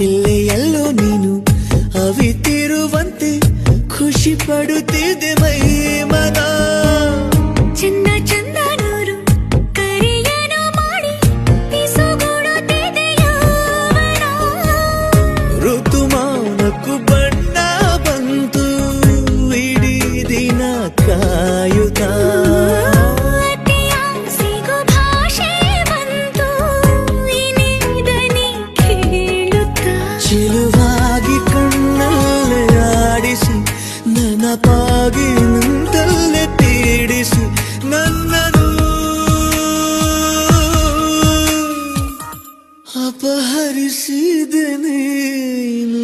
ಇಲ್ಲೇ ಎಲ್ಲೋ ನೀನು ಅವಿತಿರುವಂತೆ ಖುಷಿ ಪಡುತ್ತಿದೆ ಮೈ ಮನ. ಚಂದ ಚಂದ ನೂರು ಕರೆಯನು ಮಾಡಿ ಪಿಸುಗುಡುತ್ತಿದೆ ಯೌವನ. ಋತುಮಾನಕ್ಕೂ ಬಣ್ಣ ಬಂತು ಇಡೀ ದಿನ ಕಾಯುತ್ತಾ. ಅತಿಯಾಸೆಗೂ ಭಾಷೆ ಬಂತು ಇನಿ ದನಿ ಕೇಳುತ್ತಾ. ಚಿಲುವಾಗಿ ಕಣ್ಣಲ್ಲೇ ಆಡಿಸಿ ನನಪಾಗಿ ನಿಂತಲ್ಲೇ ಪೀಡಿಸಿ ನನ್ನನು ಅಪಹರಿಸಿದೆ ನೀನು.